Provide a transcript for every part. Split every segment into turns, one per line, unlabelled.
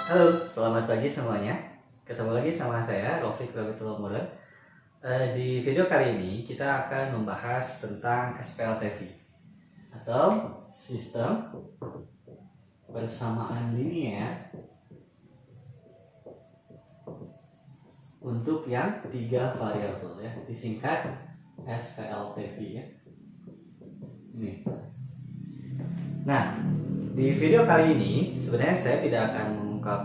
Halo, selamat pagi semuanya. Ketemu lagi sama saya, Rofik Rabitullah Mulen. Di video kali ini kita akan membahas tentang SPLTV atau sistem persamaan linear untuk yang 3 variabel ya, disingkat SPLTV ya. Ini. Nah, di video kali ini sebenarnya saya tidak akan mengungkap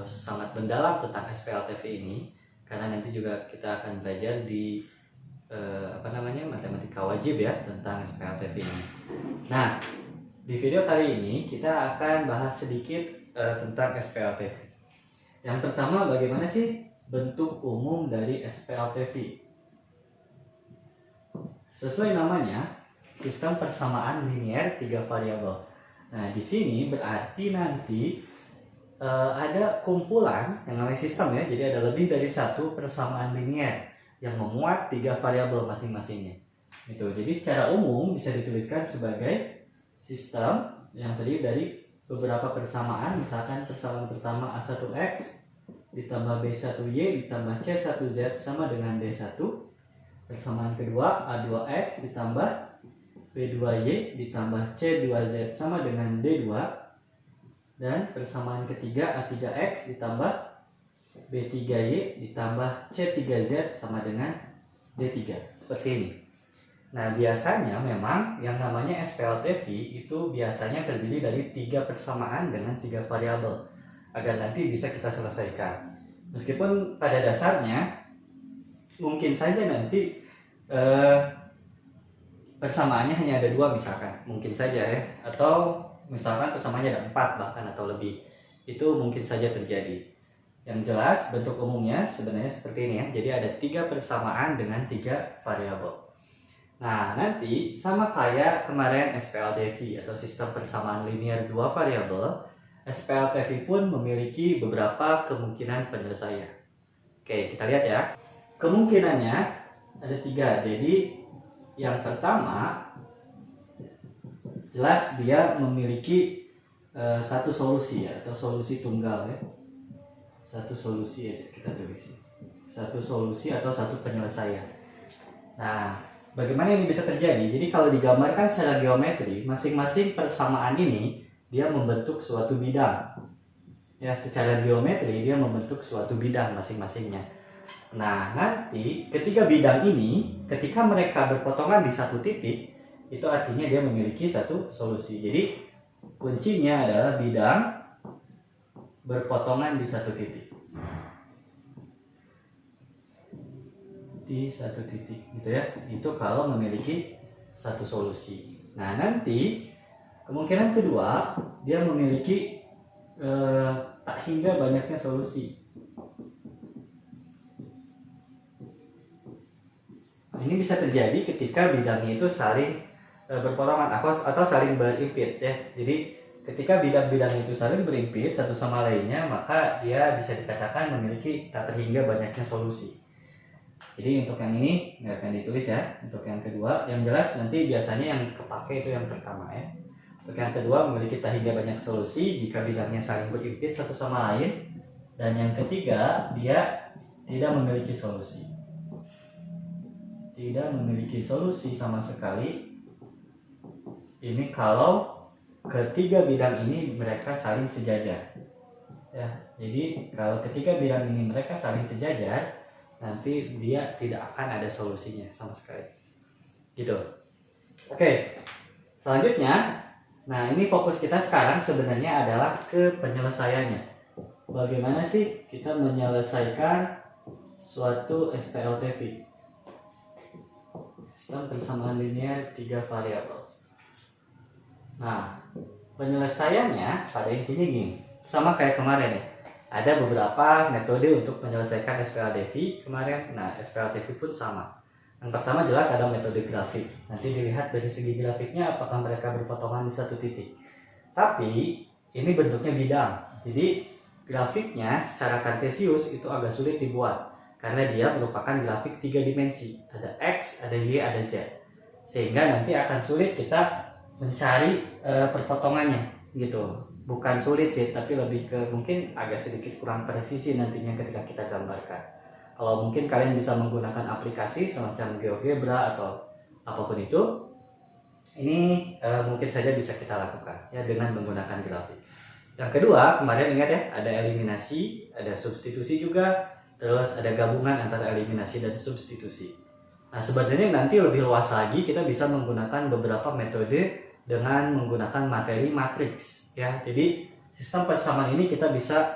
sangat mendalam tentang SPLTV ini, karena nanti juga kita akan belajar di matematika wajib ya tentang SPLTV ini. Nah, di video kali ini kita akan bahas sedikit tentang SPLTV. Yang pertama, bagaimana sih bentuk umum dari SPLTV? Sesuai namanya, sistem persamaan linear 3 variabel. Nah, di sini berarti nanti ada kumpulan yang namanya sistem ya. Jadi ada lebih dari satu persamaan linear yang memuat 3 variabel masing-masingnya. Itu. Jadi secara umum bisa dituliskan sebagai sistem yang terdiri dari beberapa persamaan. Misalkan persamaan pertama A1X ditambah B1Y ditambah C1Z sama dengan D1. Persamaan kedua A2X ditambah B2Y ditambah C2Z sama dengan D2. Dan persamaan ketiga A3X ditambah B3Y ditambah C3Z sama dengan D3. Seperti ini. Nah, biasanya memang yang namanya SPLTV itu biasanya terdiri dari 3 persamaan dengan 3 variabel agar nanti bisa kita selesaikan. Meskipun pada dasarnya mungkin saja nanti persamaannya hanya ada 2 misalkan, mungkin saja ya, atau misalkan persamaannya ada 4 bahkan atau lebih, itu mungkin saja terjadi. Yang jelas bentuk umumnya sebenarnya seperti ini ya, jadi ada 3 persamaan dengan 3 variabel. Nah, nanti sama kayak kemarin SPLTV atau sistem persamaan linear 2 variabel, SPLTV pun memiliki beberapa kemungkinan penyelesaian. Oke, kita lihat ya. Kemungkinannya ada 3, jadi yang pertama, jelas dia memiliki satu solusi ya, atau solusi tunggal ya. Satu solusi aja kita tulis. Satu solusi atau satu penyelesaian. Nah, bagaimana ini bisa terjadi? Jadi kalau digambarkan secara geometri, masing-masing persamaan ini dia membentuk suatu bidang. Ya, secara geometri dia membentuk suatu bidang masing-masingnya. Nah, nanti ketiga bidang ini, ketika mereka berpotongan di satu titik, itu artinya dia memiliki satu solusi. Jadi kuncinya adalah bidang berpotongan di satu titik. Di satu titik, gitu ya. Itu kalau memiliki satu solusi. Nah, nanti kemungkinan kedua, dia memiliki tak hingga banyaknya solusi. Ini bisa terjadi ketika bidangnya itu saling berpotongan atau saling berimpit ya. Jadi ketika bidang-bidang itu saling berimpit satu sama lainnya, maka dia bisa dikatakan memiliki tak terhingga banyaknya solusi. Jadi untuk yang ini nggak akan ditulis ya. Untuk yang kedua, yang jelas nanti biasanya yang kepake itu yang pertama ya. Untuk yang kedua, memiliki tak hingga banyak solusi jika bidangnya saling berimpit satu sama lain. Dan yang ketiga, dia tidak memiliki solusi. Tidak memiliki solusi sama sekali. Ini kalau ketiga bidang ini mereka saling sejajar. Ya, jadi kalau ketiga bidang ini mereka saling sejajar, nanti dia tidak akan ada solusinya sama sekali. Gitu. Oke. Selanjutnya, nah ini fokus kita sekarang sebenarnya adalah ke penyelesaiannya. Bagaimana sih kita menyelesaikan suatu SPLTV? Sistem persamaan linear 3 variabel. Nah, penyelesaiannya pada intinya gini, sama kayak kemarin ya. Ada beberapa metode untuk menyelesaikan SPLTV kemarin. Nah, SPLTV pun sama. Yang pertama jelas ada metode grafik. Nanti dilihat dari segi grafiknya apakah mereka berpotongan di satu titik. Tapi ini bentuknya bidang. Jadi grafiknya secara kartesius itu agak sulit dibuat, karena dia merupakan grafik 3 dimensi. Ada X, ada Y, ada Z. Sehingga nanti akan sulit kita mencari perpotongannya gitu. bukan sulit sih, tapi lebih ke mungkin agak sedikit kurang presisi nantinya ketika kita gambarkan. Kalau mungkin kalian bisa menggunakan aplikasi semacam GeoGebra atau apapun itu, ini mungkin saja bisa kita lakukan ya dengan menggunakan grafik. Yang kedua, kemarin ingat ya, ada eliminasi, ada substitusi juga, terus ada gabungan antara eliminasi dan substitusi. Nah, sebenarnya nanti lebih luas lagi kita bisa menggunakan beberapa metode dengan menggunakan materi matriks ya. Jadi sistem persamaan ini kita bisa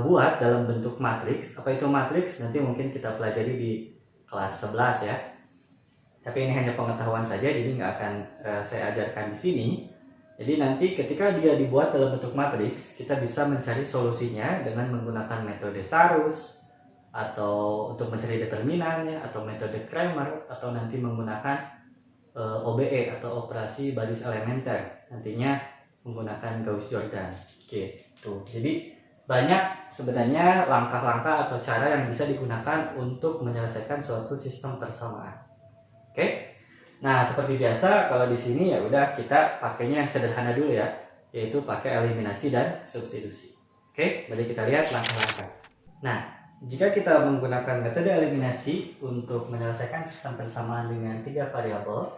buat dalam bentuk matriks. Apa itu matriks? Nanti mungkin kita pelajari di kelas 11 ya. Tapi ini hanya pengetahuan saja, jadi nggak akan saya ajarkan di sini. Jadi nanti ketika dia dibuat dalam bentuk matriks, kita bisa mencari solusinya dengan menggunakan metode Sarus, atau untuk mencari determinannya, atau metode Cramer, atau nanti menggunakan OBE atau operasi baris elementer, nantinya menggunakan Gauss-Jordan gitu. Jadi banyak sebenarnya langkah-langkah atau cara yang bisa digunakan untuk menyelesaikan suatu sistem persamaan. Oke. Nah, seperti biasa kalau di sini ya udah kita pakainya yang sederhana dulu ya, yaitu pakai eliminasi dan substitusi. Oke, mari kita lihat langkah-langkah. Nah, jika kita menggunakan metode eliminasi untuk menyelesaikan sistem persamaan dengan 3 variabel,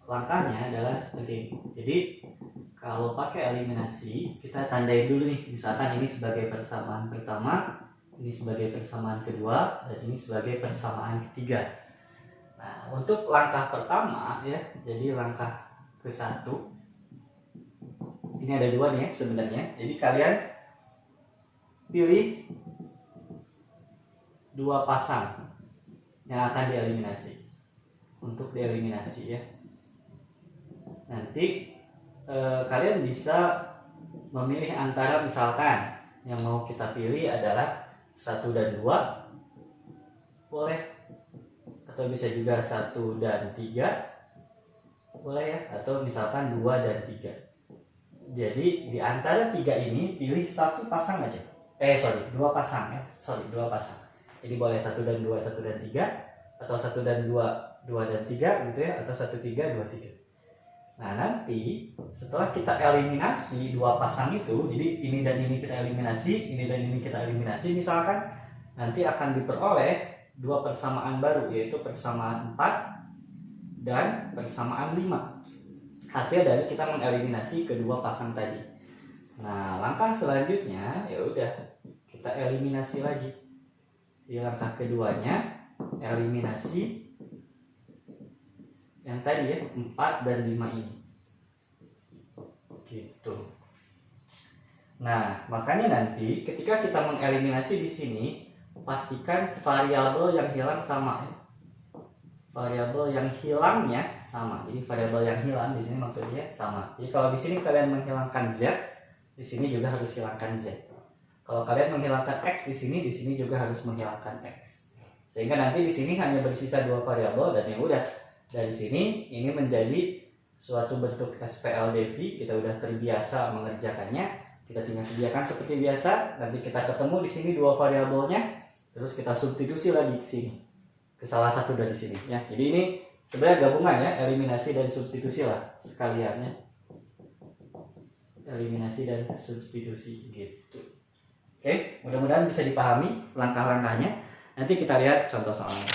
langkahnya adalah seperti ini. Jadi kalau pakai eliminasi, kita tandai dulu nih, misalkan ini sebagai persamaan pertama, ini sebagai persamaan kedua, dan ini sebagai persamaan ketiga. Nah, untuk langkah pertama ya, jadi langkah ke-1, ini ada 2 nih ya sebenarnya. Jadi kalian pilih 2 pasang yang akan dieliminasi. Untuk dieliminasi ya, nanti kalian bisa memilih antara, misalkan yang mau kita pilih adalah 1 dan 2 boleh, atau bisa juga 1 dan 3 boleh ya, atau misalkan 2 dan 3. Jadi di antara 3 ini pilih 1 pasang aja. 2 pasang ya, 2 pasang. Jadi boleh 1 dan 2, 1 dan 3, atau 1 dan 2, 2 dan 3 gitu ya, atau 1, 3, 2, 3. Nah, nanti setelah kita eliminasi 2 pasang itu, jadi ini dan ini kita eliminasi, ini dan ini kita eliminasi, misalkan nanti akan diperoleh 2 persamaan baru, yaitu persamaan 4 dan persamaan 5. Hasil dari kita mengeliminasi kedua pasang tadi. Nah, langkah selanjutnya ya udah kita eliminasi lagi. Di langkah keduanya eliminasi yang tadi ya, 4 dan 5 ini. Gitu. Nah, makanya nanti ketika kita mengeliminasi di sini, pastikan variabel yang hilang sama ya. Variabel yang hilangnya sama. Jadi variabel yang hilang di sini maksudnya sama. Jadi kalau di sini kalian menghilangkan z, di sini juga harus hilangkan z. Kalau kalian menghilangkan x di sini juga harus menghilangkan x. Sehingga nanti di sini hanya bersisa 2 variabel dan ya udah. Dari sini ini menjadi suatu bentuk SPLDV, kita udah terbiasa mengerjakannya. Kita tinggal kerjakan seperti biasa. Nanti kita ketemu di sini 2 variabelnya, terus kita substitusi lagi ke sini, ke salah satu dari sini ya. Jadi ini sebenarnya gabungan ya, eliminasi dan substitusi lah sekaliannya. Eliminasi dan substitusi gitu. Oke, mudah-mudahan bisa dipahami langkah-langkahnya. Nanti kita lihat contoh soalnya.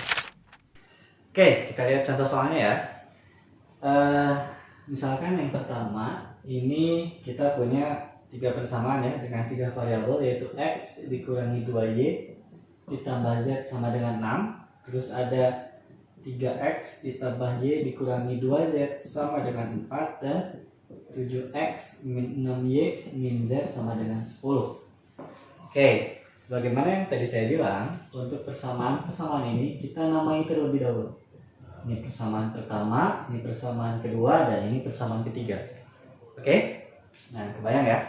Oke, kita lihat contoh soalnya ya. Misalkan yang pertama, ini kita punya 3 persamaan ya, dengan 3 variabel, yaitu x dikurangi 2y ditambah z sama dengan 6. Terus ada 3x ditambah y dikurangi 2z sama dengan 4, dan 7x min 6y min z sama dengan 10. Oke, sebagaimana yang tadi saya bilang, untuk persamaan ini kita namai terlebih dahulu. Ini persamaan pertama, ini persamaan kedua, dan ini persamaan ketiga. Oke? Nah, kebayang ya?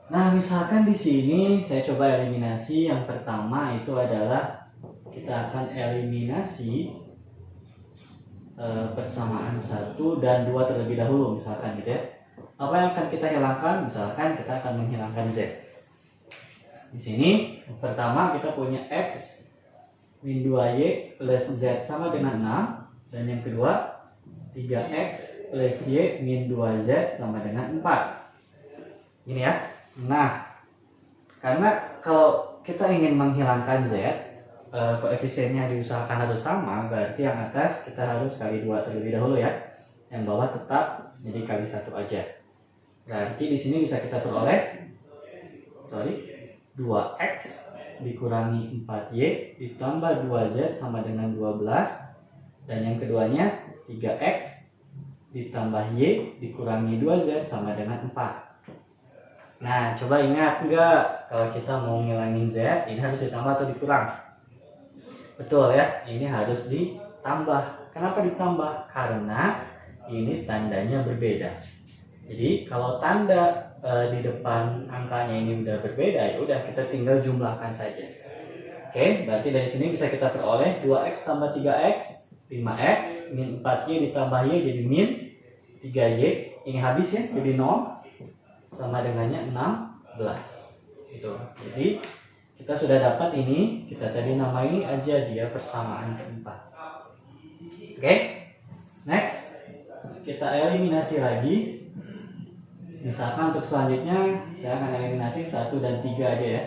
Nah, misalkan di sini saya coba eliminasi. Yang pertama itu adalah kita akan eliminasi persamaan 1 dan 2 terlebih dahulu, misalkan gitu ya. Apa yang akan kita hilangkan? Misalkan kita akan menghilangkan z. Di sini pertama kita punya x min 2y plus z sama dengan 6, dan yang kedua 3x plus y min 2z sama dengan 4. Gini ya. Nah, karena kalau kita ingin menghilangkan Z, koefisiennya diusahakan harus sama, berarti yang atas kita harus kali 2 terlebih dahulu ya. Yang bawah tetap jadi kali 1 aja. Berarti di sini bisa kita peroleh 2x dikurangi 4y ditambah 2z sama dengan 12, dan yang keduanya 3x ditambah y dikurangi 2z sama dengan 4. Nah, coba ingat enggak kalau kita mau ngilangin z, ini harus ditambah atau dikurang? Betul ya, ini harus ditambah. Kenapa ditambah? Karena ini tandanya berbeda. Jadi kalau tanda di depan angkanya ini udah berbeda, ya udah kita tinggal jumlahkan saja. Oke, berarti dari sini bisa kita peroleh 2x tambah 3x 5x min 4y ditambah y jadi min 3y. Ini habis ya, jadi 0 sama dengannya 16. Gitu. Jadi kita sudah dapat ini, kita tadi namai aja dia persamaan keempat. Oke, next kita eliminasi lagi. Misalkan untuk selanjutnya saya akan eliminasi 1 dan 3 aja ya.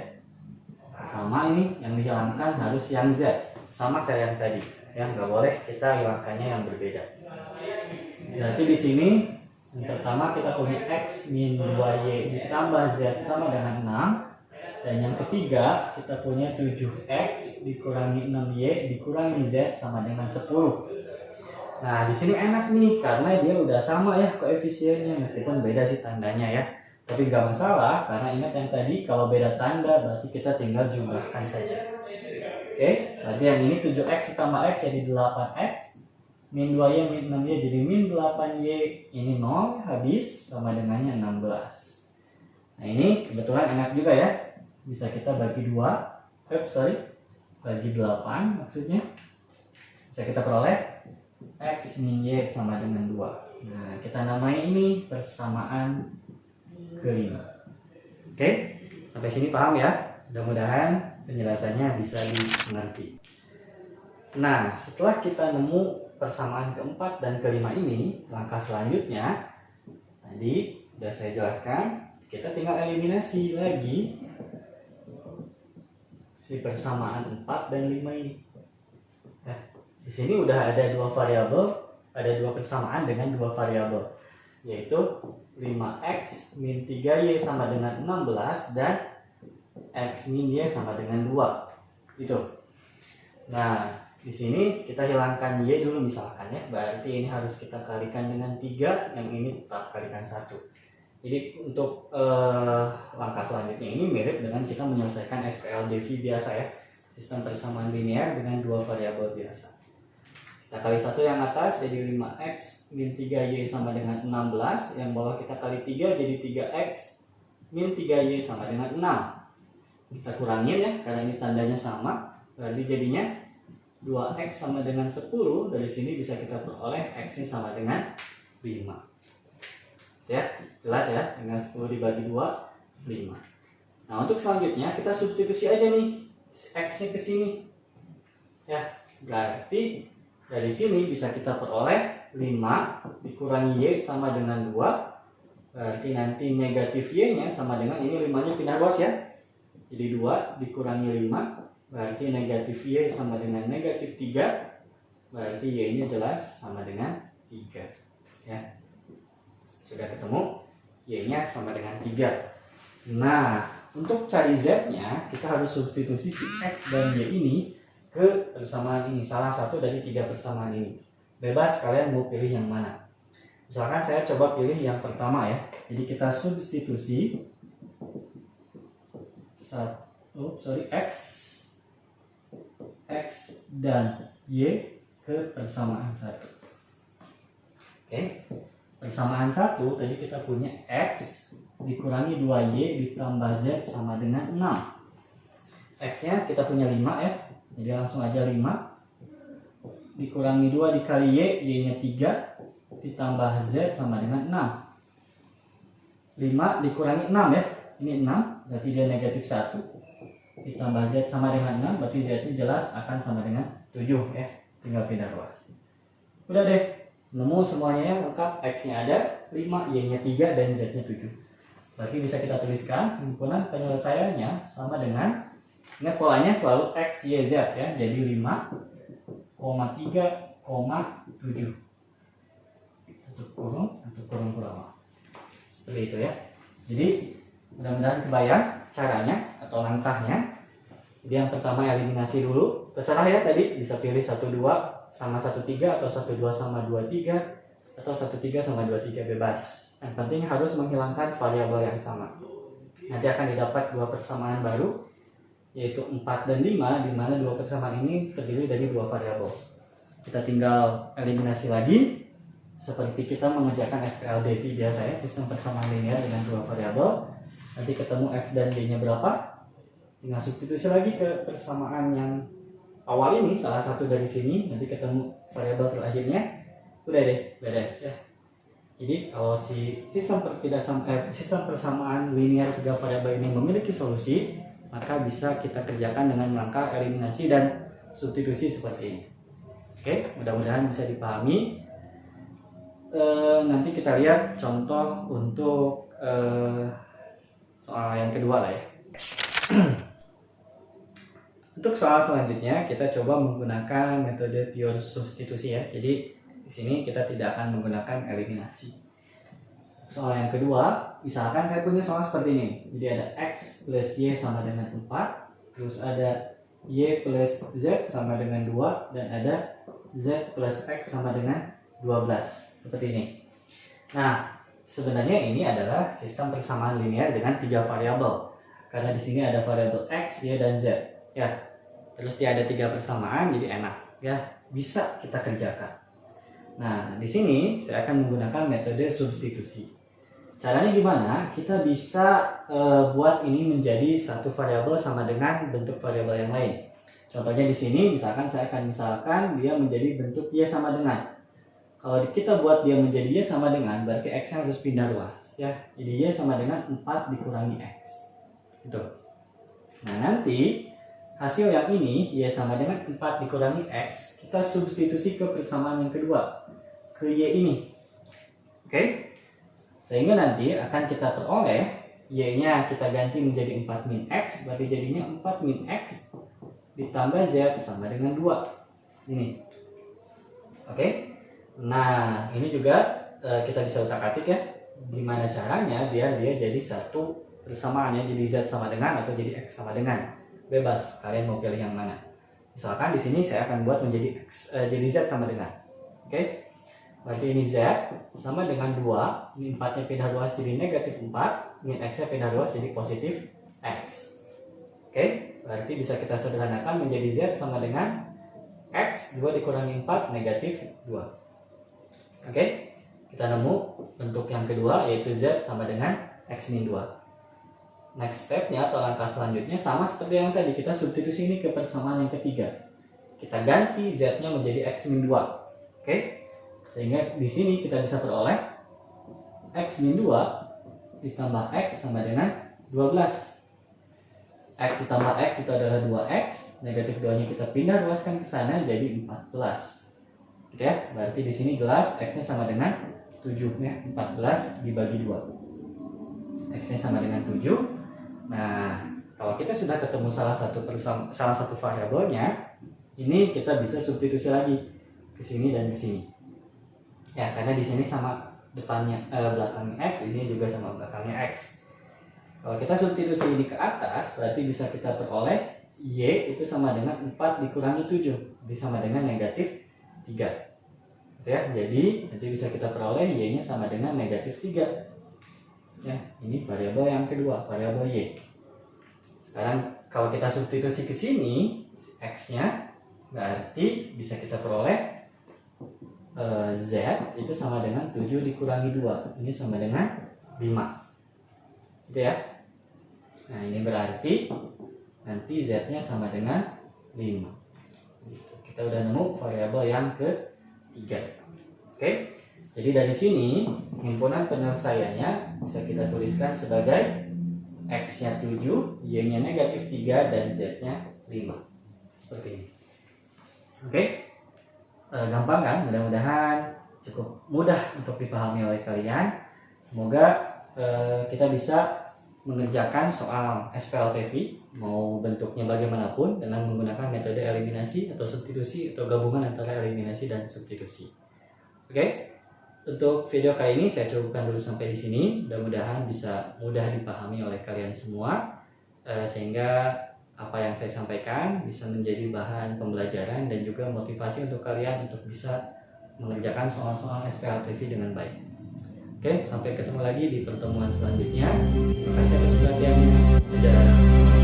Sama ini yang dihilangkan harus yang z, sama kayak yang tadi. Yang nggak boleh kita hilangkannya yang berbeda. Berarti di sini yang pertama kita punya x min 2y ditambah z sama dengan 6. Dan yang ketiga kita punya 7x dikurangi 6y dikurangi z sama dengan 10. Nah, di sini enak nih karena dia udah sama ya koefisiennya, meskipun beda sih tandanya ya. Tapi nggak masalah karena ingat yang tadi kalau beda tanda berarti kita tinggal jumlahkan saja. Oke, berarti yang ini 7x ditambah x jadi 8x, min 2y min 6y jadi min 8y, ini 0 habis sama dengannya 16. Nah, ini kebetulan enak juga ya. Bisa kita bagi 2, bagi 8 maksudnya. Bisa kita peroleh x min y sama dengan 2. Nah, kita namai ini persamaan kelima. Oke, sampai sini paham ya? Mudah-mudahan penjelasannya bisa dimengerti. Nah, setelah kita nemu persamaan keempat dan kelima ini, langkah selanjutnya tadi sudah saya jelaskan, kita tinggal eliminasi lagi si persamaan 4 dan 5 ini. Nah, di sini udah ada dua variabel, ada dua persamaan dengan dua variabel, yaitu 5x min 3y sama dengan 16 dan x min y sama dengan 2. Gitu. Nah, di sini kita hilangkan y dulu misalkan ya, berarti ini harus kita kalikan dengan 3, yang ini tetap kalikan 1. Jadi untuk langkah selanjutnya ini mirip dengan kita menyelesaikan SPLDV biasa ya, sistem persamaan linear dengan dua variabel biasa. Kita kali 1 yang atas jadi 5x min 3y sama dengan 16, yang bawah kita kali 3 jadi 3x min 3y sama dengan 6. Kita kurangin ya karena ini tandanya sama, berarti jadinya 2x sama dengan 10. Dari sini bisa kita peroleh x nya sama dengan 5. Ya, jelas ya, dengan 10 dibagi 2, 5. Nah, untuk selanjutnya kita substitusi aja nih x nya ke sini. Ya, berarti dari sini bisa kita peroleh 5 dikurangi y sama dengan 2. Berarti nanti negatif y nya sama dengan, ini 5 nya pindah ruas ya. Jadi 2 dikurangi 5, berarti negatif y sama dengan negatif 3. Berarti y nya jelas sama dengan 3. Ya, sudah ketemu, y nya sama dengan 3. Nah, untuk cari z nya kita harus substitusi si x dan y ini ke persamaan ini, salah satu dari 3 persamaan ini. Bebas kalian mau pilih yang mana. Misalkan saya coba pilih yang pertama ya. Jadi kita substitusi x dan y ke persamaan 1. Oke. Persamaan 1 tadi kita punya x dikurangi 2y ditambah z sama dengan 6. X nya kita punya 5 ya. Jadi langsung aja 5 dikurangi 2 dikali y, y nya 3 ditambah z sama dengan 6. 5 dikurangi 6 ya, ini 6 berarti dia negatif 1 ditambah z sama dengan 6, berarti z nya jelas akan sama dengan 7 ya, tinggal pindah ruas. Udah deh, nemu semuanya yang lengkap, x nya ada 5, y nya 3 dan z nya 7. Berarti bisa kita tuliskan himpunan penyelesaiannya sama dengan, ingat polanya selalu X, Y, Z ya. Jadi 5,3,7. Tutup kurung kurang. Seperti itu ya. Jadi mudah-mudahan kebayang caranya atau langkahnya. Jadi yang pertama eliminasi dulu. Terserah ya, tadi bisa pilih 12 sama 13 atau 12 sama 23 atau 13 sama 23, bebas. Yang penting harus menghilangkan variabel yang sama. Nanti akan didapat dua persamaan baru, yaitu 4 dan 5, di mana dua persamaan ini terdiri dari dua variabel. Kita tinggal eliminasi lagi, seperti kita mengerjakan SPLDV biasa ya, sistem persamaan linear dengan dua variabel. Nanti ketemu X dan Y-nya berapa, tinggal substitusi lagi ke persamaan yang awal ini, salah satu dari sini, nanti ketemu variabel terakhirnya, udah deh, beres ya. Jadi kalau si sistem persamaan linear tiga variabel ini memiliki solusi, maka bisa kita kerjakan dengan langkah eliminasi dan substitusi seperti ini. Oke, mudah-mudahan bisa dipahami. Nanti kita lihat contoh untuk soal yang kedua lah ya. Untuk soal selanjutnya kita coba menggunakan metode pure substitusi ya. Jadi di sini kita tidak akan menggunakan eliminasi. Soal yang kedua, misalkan saya punya soal seperti ini. Jadi ada X plus Y sama dengan 4, terus ada Y plus Z sama dengan 2, dan ada Z plus X sama dengan 12. Seperti ini. Nah, sebenarnya ini adalah sistem persamaan linear dengan 3 variabel. Karena di sini ada variabel X, Y, dan Z. Ya, terus dia ada 3 persamaan, jadi enak. Ya, bisa kita kerjakan. Nah, di sini saya akan menggunakan metode substitusi. Caranya gimana? Kita bisa buat ini menjadi satu variabel sama dengan bentuk variabel yang lain. Contohnya di sini, misalkan saya akan misalkan dia menjadi bentuk Y sama dengan. Kalau kita buat dia menjadi Y sama dengan, berarti X-nya harus pindah ruas. Ya, jadi Y sama dengan 4 dikurangi X. Gitu. Nah, nanti hasil yang ini, Y sama dengan 4 dikurangi X, kita substitusi ke persamaan yang kedua, ke Y ini. Oke? Sehingga nanti akan kita peroleh, Y-nya kita ganti menjadi 4 min X, berarti jadinya 4 min X ditambah Z sama dengan 2. Ini. Oke? Nah, ini juga kita bisa utak-atik ya. Gimana caranya biar dia jadi satu persamaannya, jadi Z sama dengan atau jadi X sama dengan. Bebas, kalian mau pilih yang mana. Misalkan di sini saya akan buat menjadi X, jadi Z sama dengan. Oke? Berarti ini Z sama dengan 2, ini 4-nya pindah ruas jadi negatif 4, ini X-nya pindah ruas jadi positif X. Oke? Berarti bisa kita sederhanakan menjadi Z sama dengan X, 2 dikurangi 4, negatif 2. Oke? Kita nemu bentuk yang kedua, yaitu Z sama dengan X min 2. Next step-nya atau langkah selanjutnya sama seperti yang tadi, kita substitusi ini ke persamaan yang ketiga. Kita ganti Z-nya menjadi X min 2. Oke? Sehingga di sini kita bisa peroleh X min 2 ditambah X sama dengan 12. X ditambah X itu adalah 2X, negatif 2-nya kita pindah ruaskan ke sana jadi 14. Gitu ya? Berarti di sini jelas X-nya sama dengan 7 ya, 14 dibagi 2. X-nya sama dengan 7. Nah, kalau kita sudah ketemu salah satu variabelnya, ini kita bisa substitusi lagi ke sini dan ke sini. Ya, karena di sini sama depannya belakangnya X, ini juga sama belakangnya X. Kalau kita substitusi ini ke atas, berarti bisa kita peroleh Y itu sama dengan 4 dikurangi 7, jadi sama dengan negatif 3. Gitu ya, jadi nanti bisa kita peroleh Y-nya sama dengan negatif 3. Ya, ini variabel yang kedua, variabel Y. Sekarang kalau kita substitusi ke sini, X-nya berarti bisa kita peroleh Z itu sama dengan 7 dikurangi 2, ini sama dengan 5. Gitu ya. Nah, ini berarti nanti Z-nya sama dengan 5. Gitu. Kita udah nemu variabel yang ketiga. Oke. Jadi dari sini himpunan penyelesaiannya bisa kita tuliskan sebagai X-nya 7, Y-nya negatif 3, dan Z-nya 5. Seperti ini. Oke. Gampang kan? Mudah-mudahan cukup mudah untuk dipahami oleh kalian. Semoga kita bisa mengerjakan soal SPLPV mau bentuknya bagaimanapun dengan menggunakan metode eliminasi atau substitusi atau gabungan antara eliminasi dan substitusi. Oke, untuk video kali ini saya cukupkan dulu sampai di sini. Mudah-mudahan bisa mudah dipahami oleh kalian semua, sehingga apa yang saya sampaikan bisa menjadi bahan pembelajaran dan juga motivasi untuk kalian untuk bisa mengerjakan soal-soal SPLPV dengan baik. Oke, sampai ketemu lagi di pertemuan selanjutnya. Terima kasih atas perhatiannya. Dadah.